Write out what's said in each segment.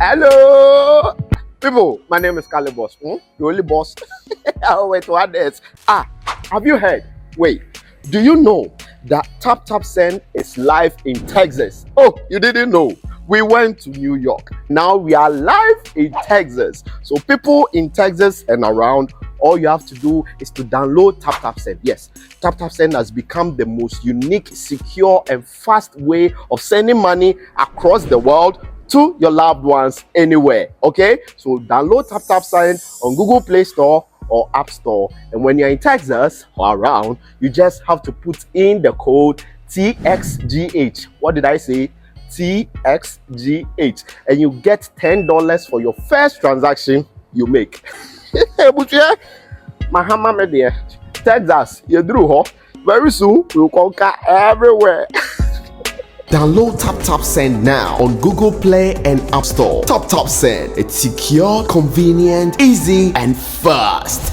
Hello, people. My name is Kali Boss. The only boss. Oh, wait, what else? Have you heard? Wait, do you know that Tap Tap Send is live in Texas? Oh, you didn't know? We went to New York. Now we are live in Texas. So people in Texas and around, all you have to do is to download Tap Tap Send. Yes, Tap Tap Send has become the most unique, secure, and fast way of sending money across the world to your loved ones anywhere. Okay, so download Tap Tap Send on Google Play Store or App Store, and when you're in Texas or around, you just have to put in the code TXGH. What did I say? TXGH, and you get $10 for your first transaction you make. Mahama media, Texas, you drew ho. Very soon we'll conquer everywhere. Download Tap Tap Send now on Google Play and App Store. Tap Tap Send. It's secure, convenient, easy, and fast.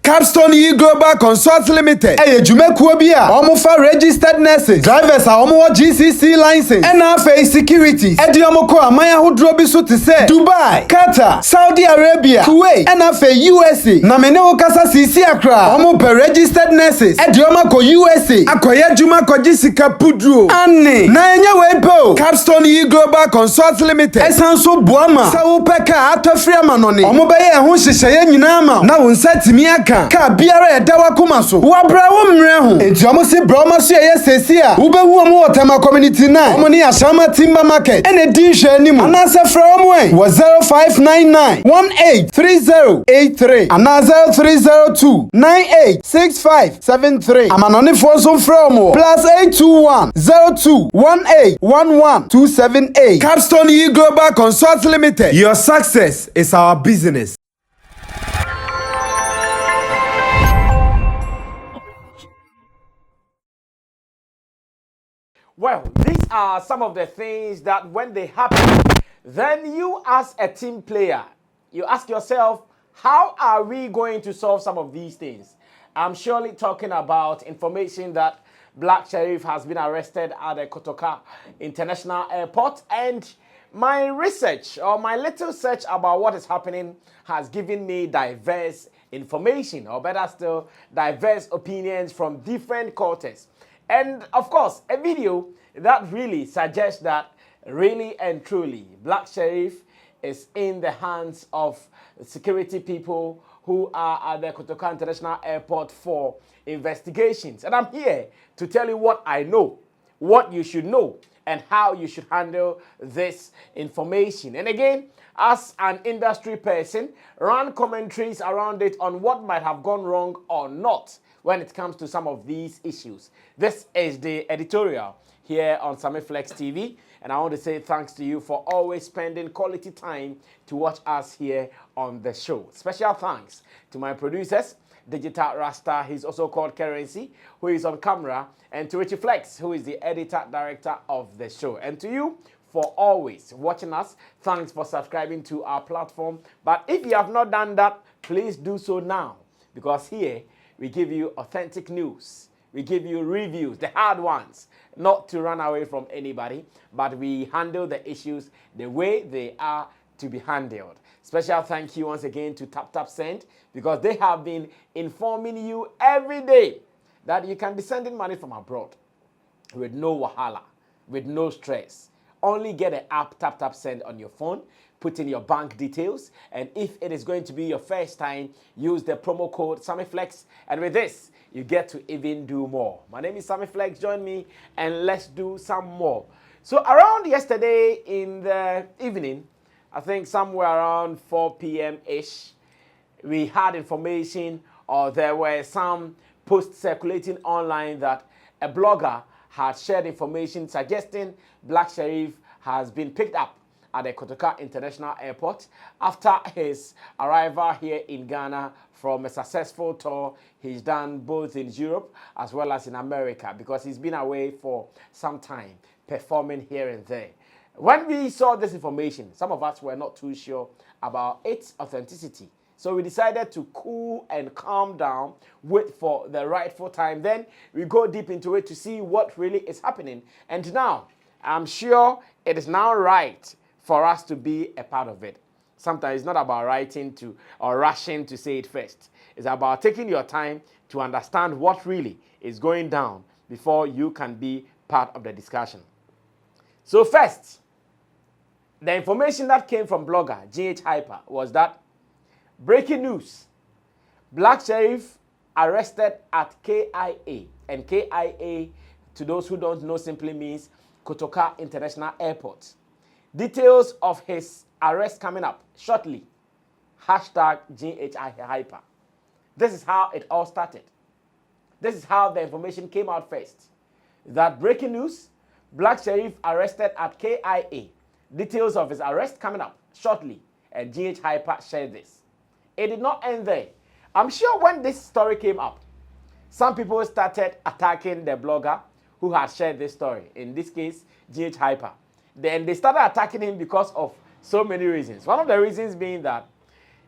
Capstone Global Consult Limited. Jumekuo bi a omo fa registered nurses, drivers a omo GCC license, NFA securities. Omo ko amaya hodro bi so te se Dubai, Qatar, Saudi Arabia, Kuwait, NFA USA. Na mene wo kasa sisi akra. Omo per registered nurses. Omo ko USA. Akoya juma ko jisika pudro. Anne. Na enye we po. Capstone Global Consult Limited. Esanso boama. Sa wo peka atofri amanone. Omo be ye ho hyehyeye nyina ma. Na wo nsatimi aka ka biara edawa komaso wa bra wo mre ho enti omo si bra omo so ye sesi a wo behu omo Otema community 9 omo ni Ashama Timber Market ene di hwe animu anasa fra omo wo 0599183083 anasa 0302 986573 amanone fo so fra omo +82102181128 Capstone Global Consult Limited. Your success is our business. Well, these are some of the things that when they happen, then you as a team player, you ask yourself, how are we going to solve some of these things? I'm surely talking about information that Black Sherrif has been arrested at the Kotoka International Airport, and my research or my little search about what is happening has given me diverse information, or better still, diverse opinions from different quarters. And of course, a video that really suggests that really and truly Black Sherrif is in the hands of security people who are at the Kotoka International Airport for investigations. And I'm here to tell you what I know, what you should know, and how you should handle this information. And again, as an industry person, run commentaries around it on what might have gone wrong or not when it comes to some of these issues. This is the editorial here on Sammy Flex TV, and I want to say thanks to you for always spending quality time to watch us here on the show. Special thanks to my producers, Digital Rasta, he's also called Currency, who is on camera, and to Richie Flex, who is the editor-director of the show. And to you for always watching us, thanks for subscribing to our platform. But if you have not done that, please do so now, because here we give you authentic news. We give you reviews, the hard ones, not to run away from anybody, but we handle the issues the way they are to be handled. Special thank you once again to Tap Tap Send, because they have been informing you every day that you can be sending money from abroad with no wahala, with no stress. Only get an app, Tap Tap Send, on your phone, put in your bank details, and if it is going to be your first time, use the promo code SammyFlex, and with this, you get to even do more. My name is Sammy Flex. Join me, and let's do some more. So around yesterday in the evening, I think somewhere around 4 p.m.-ish, we had information, or there were some posts circulating online that a blogger had shared information suggesting Black Sherrif has been picked up at the Kotoka International Airport after his arrival here in Ghana from a successful tour he's done both in Europe as well as in America, because he's been away for some time performing here and there. When we saw this information, some of us were not too sure about its authenticity. So we decided to cool and calm down, wait for the rightful time. Then we go deep into it to see what really is happening. And now, I'm sure it is now right for us to be a part of it. Sometimes it's not about writing to or rushing to say it first. It's about taking your time to understand what really is going down before you can be part of the discussion. So first, the information that came from blogger GH Hyper was that breaking news, Black Sherrif arrested at KIA. And KIA, to those who don't know, simply means Kotoka International Airport. Details of his arrest coming up shortly. Hashtag GH Hyper. This is how it all started. This is how the information came out first. That breaking news, Black Sherrif arrested at KIA. Details of his arrest coming up shortly. And GH Hyper shared this. It did not end there. I'm sure when this story came up, some people started attacking the blogger who had shared this story. In this case, GH Hyper. Then they started attacking him because of so many reasons. One of the reasons being that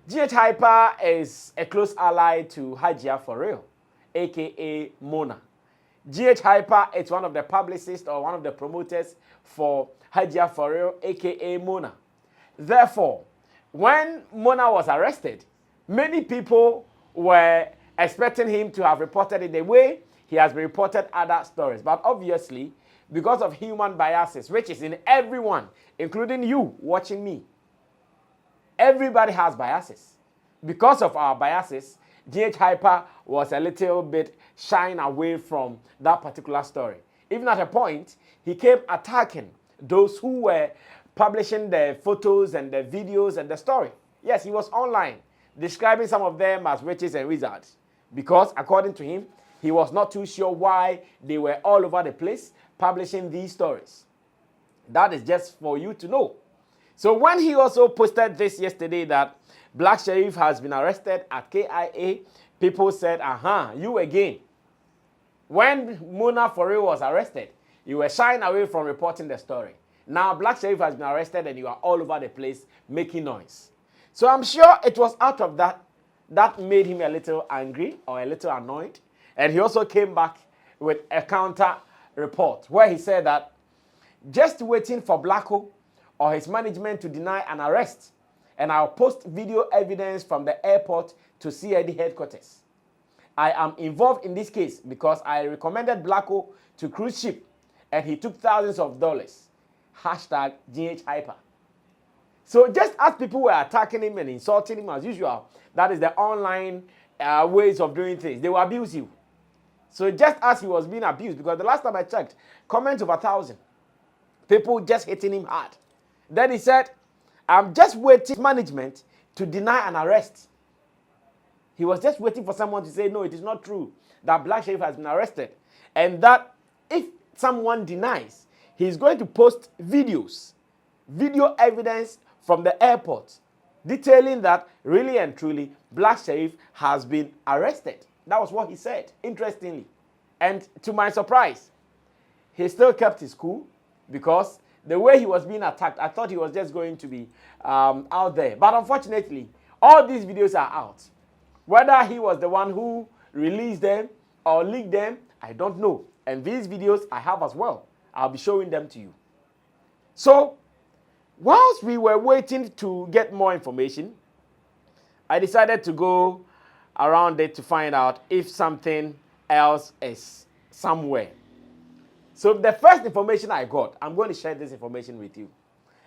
GH Hyper is a close ally to Hajia For Real, aka Mona. GH Hyper is one of the publicists or one of the promoters for Hajia For Real, aka Mona. Therefore, when Mona was arrested, many people were expecting him to have reported it the way he has reported other stories. But obviously, because of human biases, which is in everyone, including you watching me, everybody has biases. Because of our biases, GH Hyper was a little bit shying away from that particular story. Even at a point, he came attacking those who were publishing the photos and the videos and the story. Yes, he was online, describing some of them as witches and wizards. Because, according to him, he was not too sure why they were all over the place publishing these stories. That is just for you to know. So when he also posted this yesterday that Black Sherrif has been arrested at KIA, people said, you again. When Mona For Real was arrested, you were shying away from reporting the story. Now Black Sherrif has been arrested and you are all over the place making noise. So I'm sure it was out of that made him a little angry or a little annoyed. And he also came back with a counter report where he said that just waiting for Blacko or his management to deny an arrest, and I'll post video evidence from the airport to CID headquarters. I am involved in this case because I recommended Blacko to cruise ship and he took thousands of dollars. Hashtag GH Hyper. So just as people were attacking him and insulting him as usual, that is the online ways of doing things. They will abuse you. So just as he was being abused, because the last time I checked, comments over 1,000. People just hitting him hard. Then he said, I'm just waiting for management to deny an arrest. He was just waiting for someone to say, no, it is not true that Black Sherrif has been arrested. And that if someone denies, he's going to post videos, video evidence from the airport, detailing that really and truly Black Sherrif has been arrested. That was what he said, interestingly. And to my surprise, he still kept his cool because the way he was being attacked, I thought he was just going to be out there. But unfortunately, all these videos are out. Whether he was the one who released them or leaked them, I don't know. And these videos I have as well. I'll be showing them to you. So, whilst we were waiting to get more information, I decided to go around it to find out if something else is somewhere. So the first information I got, I'm going to share this information with you.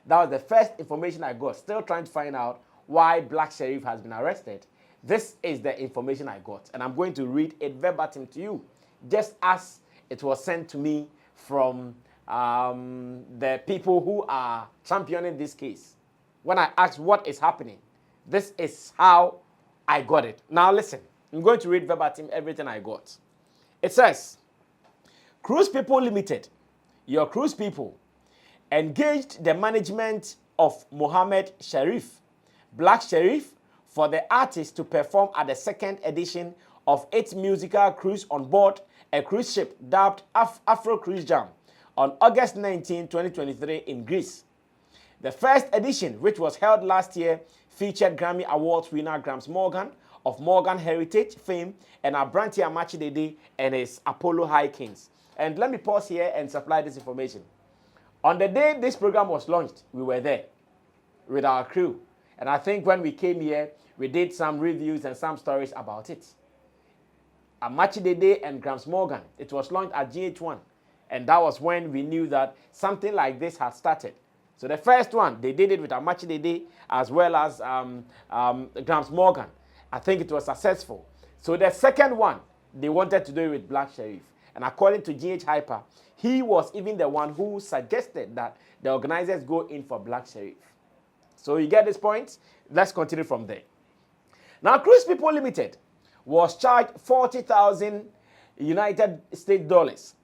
That was the first information I got, still trying to find out why Black Sherrif has been arrested. This is the information I got, and I'm going to read it verbatim to you, just as it was sent to me from the people who are championing this case. When I asked what is happening, this is how I got it. Now listen, I'm going to read verbatim everything I got. It says, Cruise People Limited, your cruise people, engaged the management of Mohammed Sherrif, Black Sherrif, for the artist to perform at the second edition of its musical cruise on board a cruise ship dubbed Afro Cruise Jam on August 19, 2023 in Greece. The first edition, which was held last year, featured Grammy Awards winner Grams Morgan of Morgan Heritage fame, and Abranti Amachi Dede and his Apollo High Kings. And let me pause here and supply this information. On the day this program was launched, we were there with our crew. And I think when we came here, we did some reviews and some stories about it. Amachi Dede and Grams Morgan. It was launched at GH1. And that was when we knew that something like this had started. So the first one, they did it with Amachi Dede as well as Grams Morgan. I think it was successful. So the second one, they wanted to do it with Black Sherrif. And according to GH Hyper, he was even the one who suggested that the organizers go in for Black Sherrif. So you get this point? Let's continue from there. Now, Cruise People Limited was charged 40,000 United States dollars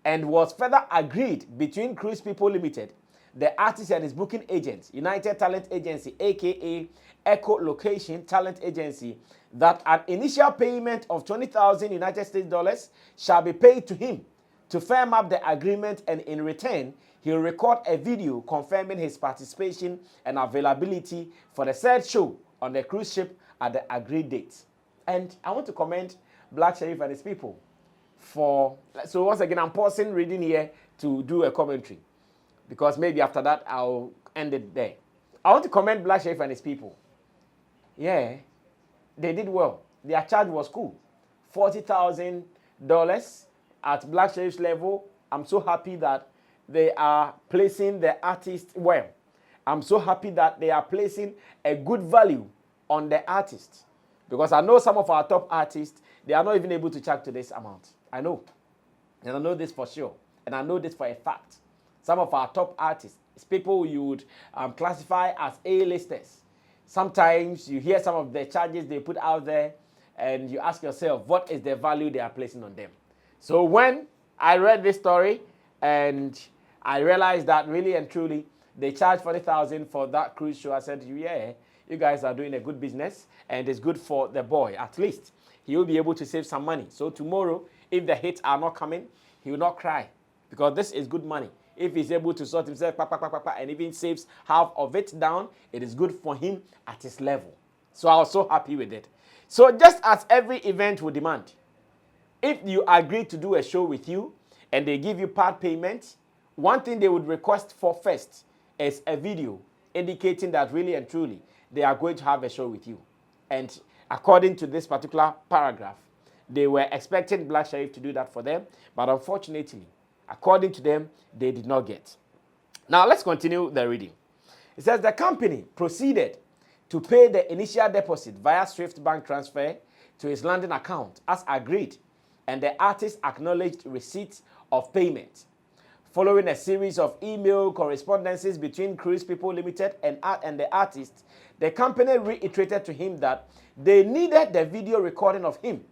and was further agreed between Cruise People Limited, the artist and his booking agent, United Talent Agency, aka Echo Location Talent Agency, that an initial payment of 20,000 United States dollars shall be paid to him to firm up the agreement, and in return, he'll record a video confirming his participation and availability for the said show on the cruise ship at the agreed date. And I want to commend Black Sherrif and his people for, so once again, I'm pausing reading here to do a commentary, because maybe after that I'll end it there. I want to commend Black Sherrif and his people. Yeah, they did well. Their charge was cool. $40,000 at Black Sherrif's level. I'm so happy that they are placing the artist well. I'm so happy that they are placing a good value on the artist. Because I know some of our top artists, they are not even able to charge to this amount. I know. And I know this for sure. And I know this for a fact. Some of our top artists, people you would classify as A-listers. Sometimes you hear some of the charges they put out there and you ask yourself, what is the value they are placing on them? So when I read this story and I realized that really and truly they charged 40,000 for that cruise show, I said, yeah, you guys are doing a good business and it's good for the boy. At least he will be able to save some money. So tomorrow, if the hits are not coming, he will not cry, because this is good money. If he's able to sort himself and even saves half of it down, it is good for him at his level. So I was so happy with it. So just as every event would demand, if you agree to do a show with you and they give you part payment, one thing they would request for first is a video indicating that really and truly they are going to have a show with you. And according to this particular paragraph, they were expecting Black Sherrif to do that for them, but unfortunately, according to them, they did not get. Now let's continue the reading. It says the company proceeded to pay the initial deposit via Swift bank transfer to his London account as agreed, and the artist acknowledged receipt of payment. Following a series of email correspondences between Cruise People Limited and the artist, the company reiterated to him that they needed the video recording of him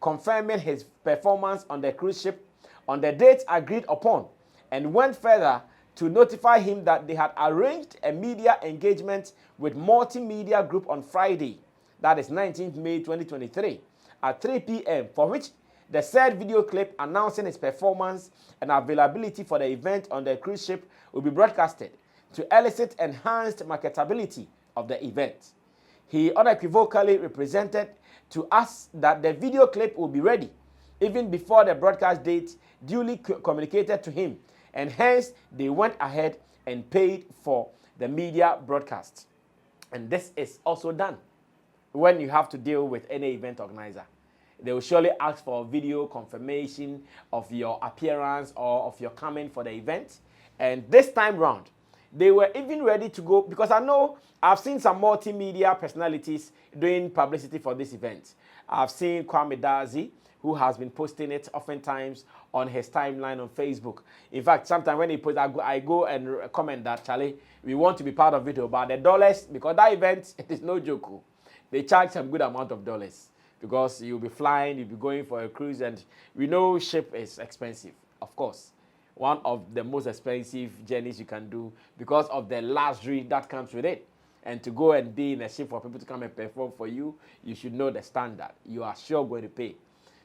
confirming his performance on the cruise ship on the date agreed upon, and went further to notify him that they had arranged a media engagement with Multimedia Group on Friday, that is 19th May 2023, at 3 p.m., for which the said video clip announcing his performance and availability for the event on the cruise ship will be broadcasted to elicit enhanced marketability of the event. He unequivocally represented to us that the video clip will be ready even before the broadcast date duly communicated to him, and hence they went ahead and paid for the media broadcast. And this is also done when you have to deal with any event organizer. They will surely ask for a video confirmation of your appearance or of your coming for the event. And this time round, they were even ready to go, because I know I've seen some multimedia personalities doing publicity for this event. I've seen Kwame Dazi, who has been posting it oftentimes on his timeline on Facebook. In fact, sometimes when he posts, I go and comment that, Charlie, we want to be part of it, but the dollars, because that event, it is no joke. They charge some good amount of dollars, because you'll be flying, you'll be going for a cruise, and we know ship is expensive, of course. One of the most expensive journeys you can do because of the luxury that comes with it. And to go and be in a ship for people to come and perform for you, you should know the standard. You are sure going to pay.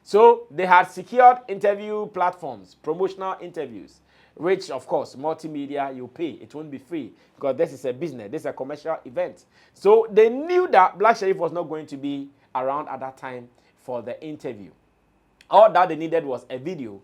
So they had secured interview platforms, promotional interviews, which of course, multimedia, you pay. It won't be free because this is a business. This is a commercial event. So they knew that Black Sherrif was not going to be around at that time for the interview. All that they needed was a video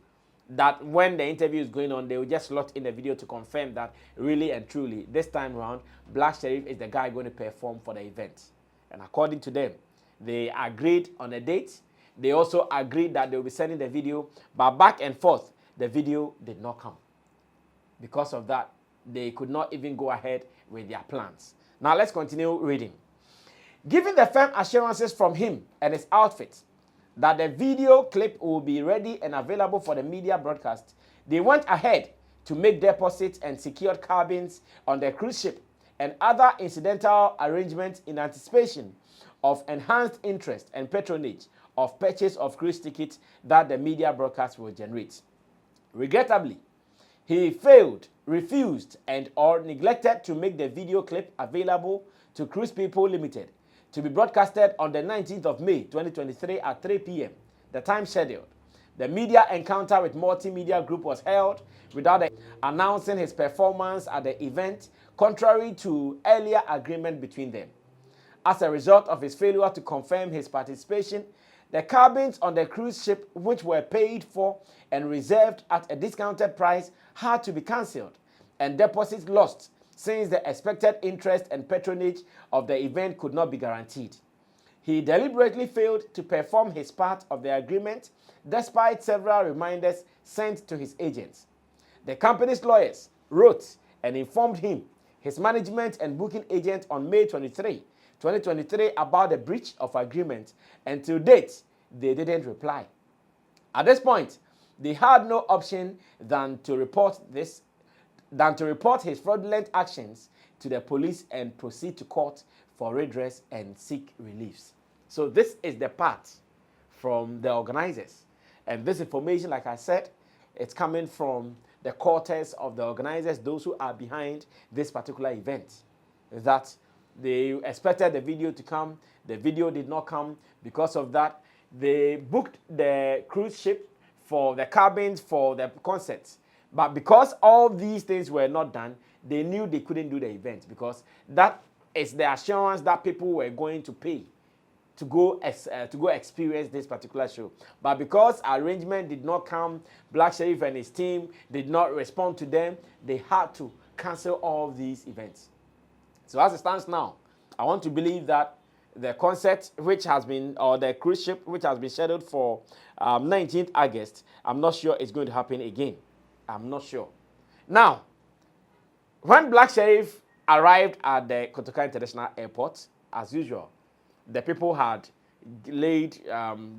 that when the interview is going on, they will just slot in a video to confirm that really and truly, this time around, Black Sherrif is the guy going to perform for the event. And according to them, they agreed on a date. They also agreed that they will be sending the video, but back and forth, the video did not come. Because of that, they could not even go ahead with their plans. Now let's continue reading. Giving the firm assurances from him and his outfit that the video clip will be ready and available for the media broadcast, they went ahead to make deposits and secured cabins on the cruise ship and other incidental arrangements in anticipation of enhanced interest and patronage of purchase of cruise tickets that the media broadcast will generate. Regrettably, he failed, refused, and or neglected to make the video clip available to Cruise People Limited to be broadcasted on the 19th of May 2023 at 3 p.m., the time scheduled. The media encounter with Multimedia Group was held without announcing his performance at the event, contrary to earlier agreement between them. As a result of his failure to confirm his participation, the cabins on the cruise ship, which were paid for and reserved at a discounted price, had to be cancelled and deposits lost since the expected interest and patronage of the event could not be guaranteed. He deliberately failed to perform his part of the agreement despite several reminders sent to his agents. The company's lawyers wrote and informed him, his management and booking agent on May 23, 2023 about the breach of agreement, and to date, they didn't reply. At this point, they had no option than to report his fraudulent actions to the police and proceed to court for redress and seek reliefs. So this is the part from the organizers. And this information, like I said, it's coming from the quarters of the organizers, those who are behind this particular event. That they expected the video to come, the video did not come. Because of that, they booked the cruise ship for the cabins for the concerts. But because all these things were not done, they knew they couldn't do the event because that is the assurance that people were going to pay to go experience this particular show. But because arrangement did not come, Black Sherrif and his team did not respond to them, they had to cancel all these events. So as it stands now, I want to believe that the concert which has been, or the cruise ship which has been scheduled for 19th August, I'm not sure it's going to happen again. I'm not sure. Now, when Black Sherrif arrived at the Kotoka International Airport, as usual, the people had laid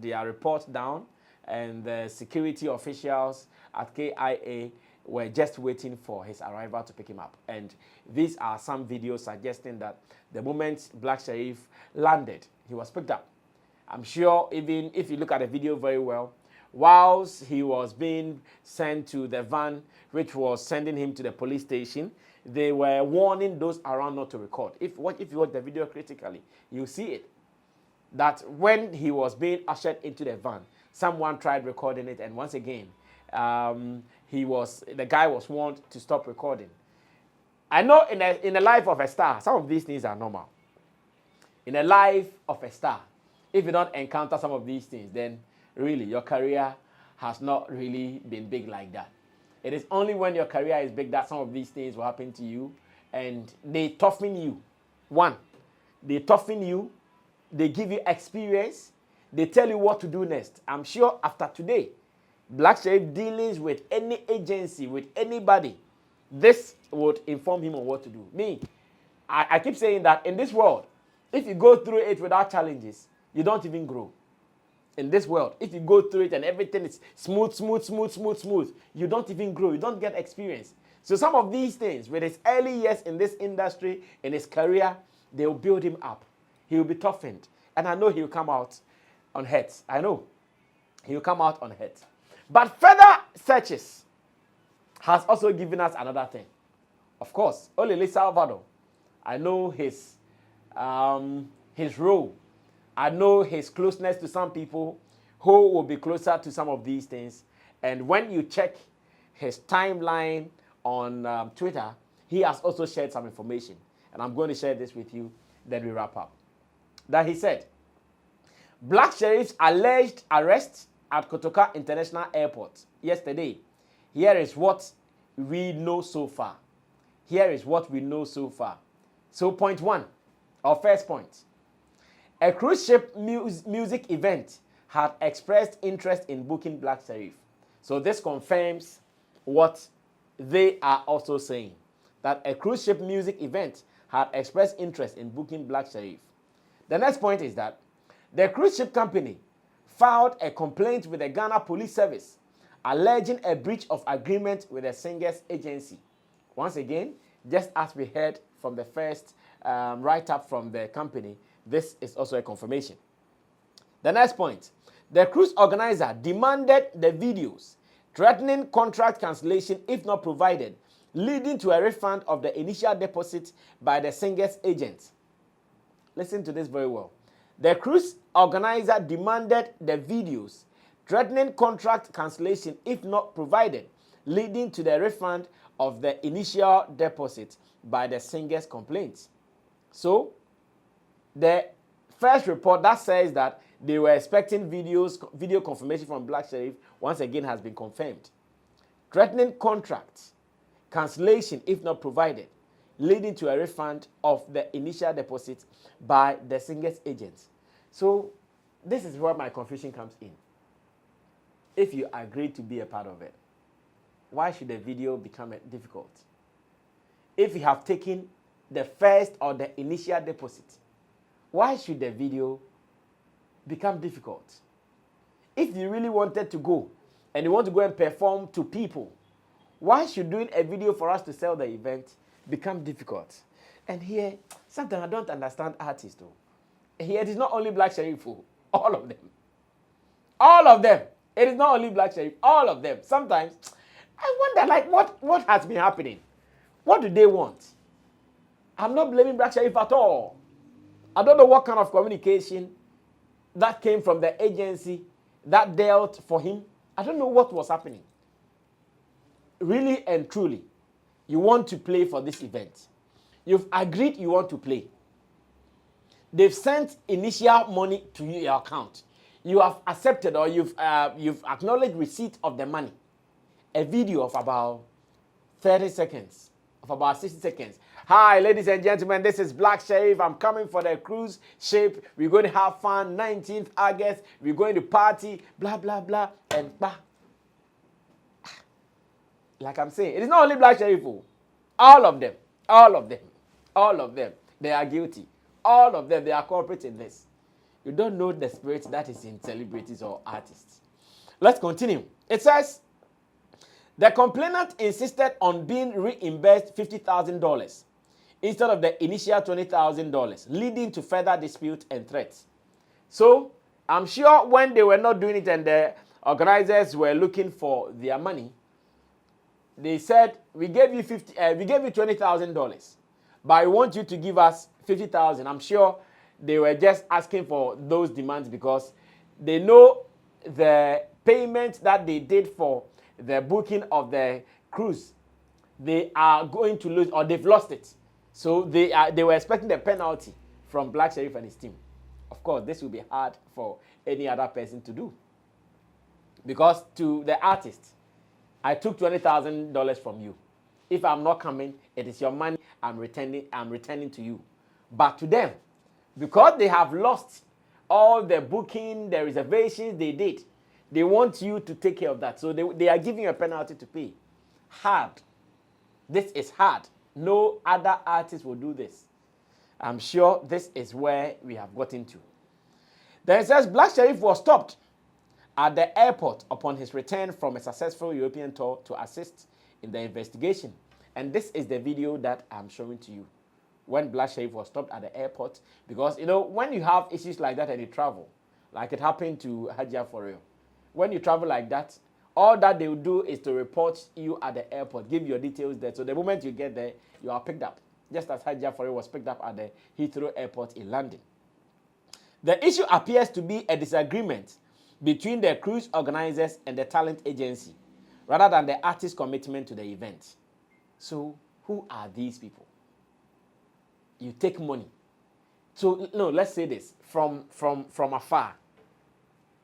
their report down and the security officials at KIA were just waiting for his arrival to pick him up. And these are some videos suggesting that the moment Black Sherrif landed, he was picked up. I'm sure even if you look at the video very well, whilst he was being sent to the van, which was sending him to the police station, they were warning those around not to record. If you watch the video critically, you see it. That when he was being ushered into the van, someone tried recording it, and once again, the guy was warned to stop recording. I know in the life of a star, some of these things are normal. In the life of a star, if you don't encounter some of these things, then really your career has not really been big like that. It is only when your career is big that some of these things will happen to you, and they toughen you. One, they toughen you, they give you experience, they tell you what to do next. I'm sure after today, Black Sherrif dealings with any agency, with anybody, this would inform him on what to do. Me, I keep saying that in this world, if you go through it without challenges, you don't even grow. In this world, if you go through it and everything is smooth, you don't even grow. You don't get experience. So some of these things, with his early years in this industry, in his career, they will build him up. He will be toughened. And I know he will come out unhurt. I know he will come out unhurt. But further searches has also given us another thing. Of course, Olele Salvador, I know his role. I know his closeness to some people who will be closer to some of these things. And when you check his timeline on Twitter, he has also shared some information. And I'm going to share this with you, then we wrap up. That he said, Black Sherrif's alleged arrest at Kotoka International Airport yesterday. Here is what we know so far. Here is what we know so far. So point one, or first point. A cruise ship music event had expressed interest in booking Black Sherrif. So this confirms what they are also saying, that a cruise ship music event had expressed interest in booking Black Sherrif. The next point is that the cruise ship company filed a complaint with the Ghana Police Service alleging a breach of agreement with the singer's agency. Once again, just as we heard from the first write-up from the company, this is also a confirmation. The next point, the cruise organizer demanded the videos, threatening contract cancellation if not provided, leading to a refund of the initial deposit by the singer's agent. Listen to this very well. The cruise organizer demanded the videos, threatening contract cancellation if not provided, leading to the refund of the initial deposit by the singer's complaint. So, the first report that says that they were expecting video confirmation from Black Sherrif once again has been confirmed. Threatening contract cancellation if not provided, leading to a refund of the initial deposit by the singer's agent. So, this is where my confusion comes in. If you agree to be a part of it, why should the video become difficult? If you have taken the first or the initial deposit, why should the video become difficult? If you really wanted to go and you want to go and perform to people, why should doing a video for us to sell the event become difficult? And here, sometimes I don't understand artists though. Here it is not only Black Sherrif, all of them. All of them. It is not only Black Sherrif, all of them. Sometimes I wonder, like, what has been happening? What do they want? I'm not blaming Black Sherrif at all. I don't know what kind of communication that came from the agency that dealt for him. I don't know what was happening. Really and truly, you want to play for this event. You've agreed you want to play. They've sent initial money to your account. You have accepted or you've acknowledged receipt of the money. A video of about 30 seconds, of about 60 seconds. Hi, ladies and gentlemen, this is Black Sherrif. I'm coming for the cruise ship. We're going to have fun. 19th August, we're going to party, blah, blah, blah, and bah. Like I'm saying, it is not only Black Sherrif. All of them, all of them, all of them, they are guilty. All of them, they are culprits in this. You don't know the spirit that is in celebrities or artists. Let's continue. It says, the complainant insisted on being reimbursed $50,000 instead of the initial $20,000, leading to further dispute and threats. So, I'm sure when they were not doing it and the organizers were looking for their money, they said, we gave you $20,000, but I want you to give us $50,000. I'm sure they were just asking for those demands because they know the payment that they did for the booking of the cruise, they are going to lose or they've lost it. So they were expecting the penalty from Black Sherrif and his team. Of course, this will be hard for any other person to do. Because to the artist, I took $20,000 from you. If I'm not coming, it is your money I'm returning to you. But to them, because they have lost all the booking, the reservations they did, they want you to take care of that. So they are giving you a penalty to pay. Hard. This is hard. No other artist will do this. I'm sure this is where we have gotten to. Then it says Black Sherrif was stopped at the airport upon his return from a successful European tour to assist in the investigation. And this is the video that I'm showing to you. When Black Sherrif was stopped at the airport. Because, you know, when you have issues like that and you travel, like it happened to Hajia for real. When you travel like that, all that they will do is to report you at the airport, give your details there. So the moment you get there, you are picked up. Just as Hajia for real was picked up at the Heathrow Airport in London. The issue appears to be a disagreement between the cruise organizers and the talent agency, rather than the artist's commitment to the event. So, who are these people? You take money. So, no, let's say this from afar.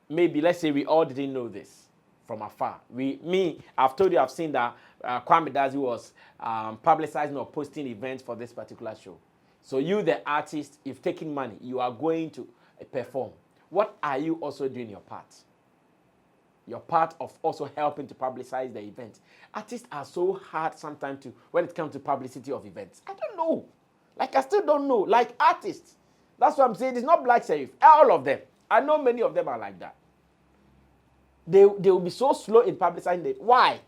Maybe let's say we all didn't know this from afar. I've told you, I've seen that Kwame Dazi was publicizing or posting events for this particular show. So you, the artist, you've taken money, you are going to perform. What are you also doing your part? Your part of also helping to publicize the event. Artists are so hard sometimes to, when it comes to publicity of events. I don't know. Like, I still don't know. Like, artists. That's what I'm saying. It's not Black Sherrif. All of them. I know many of them are like that. They will be so slow in publicizing it. Why?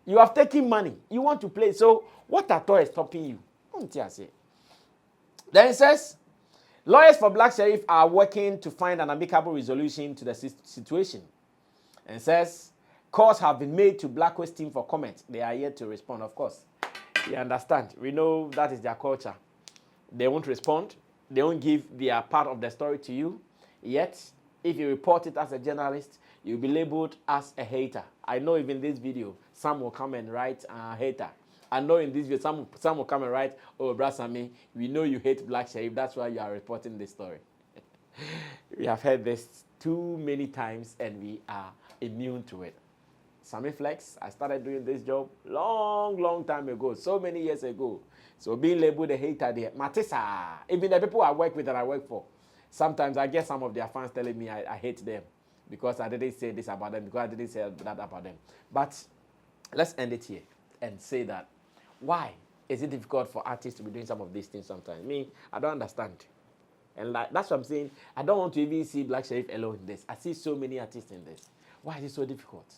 You have taken money. You want to play. So, what at all is stopping you? Then it says, lawyers for Black Sherrif are working to find an amicable resolution to the situation. And says, calls have been made to Black West team for comment. They are yet to respond, of course. You understand? We know that is their culture. They won't respond. They won't give their part of the story to you. Yet, if you report it as a journalist, you'll be labeled as a hater. I know even this video, some will come and write hater. I know in this video, some will come and write, oh, Brother Sammy, we know you hate Black Sherrif. That's why you are reporting this story. We have heard this too many times and we are immune to it. Sammy Flex, I started doing this job long time ago, so many years ago. So being labeled a hater there, Matissa, even the people I work with that I work for, sometimes I get some of their fans telling me I hate them because I didn't say this about them, because I didn't say that about them. But let's end it here and say that why is it difficult for artists to be doing some of these things sometimes? I don't understand. And that's what I'm saying. I don't want to even see Black Sherrif alone in this. I see so many artists in this. Why is it so difficult?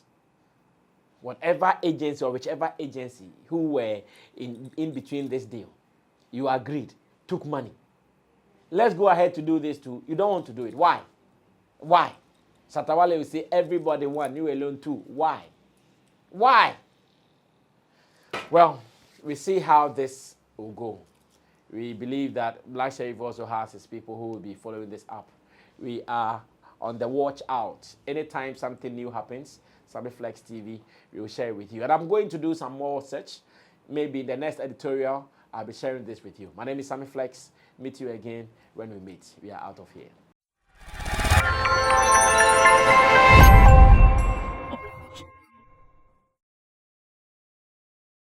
Whatever agency or whichever agency who were in between this deal, you agreed, took money. Let's go ahead to do this too. You don't want to do it. Why? Why? Satawale will say everybody won, you alone too. Why? Why? Well, we see how this will go. We believe that Black Sherrif also has his people who will be following this up. We are on the watch out. Anytime something new happens, Sammy Flex TV, we will share it with you. And I'm going to do some more research. Maybe in the next editorial, I'll be sharing this with you. My name is Sammy Flex. Meet you again when we meet. We are out of here.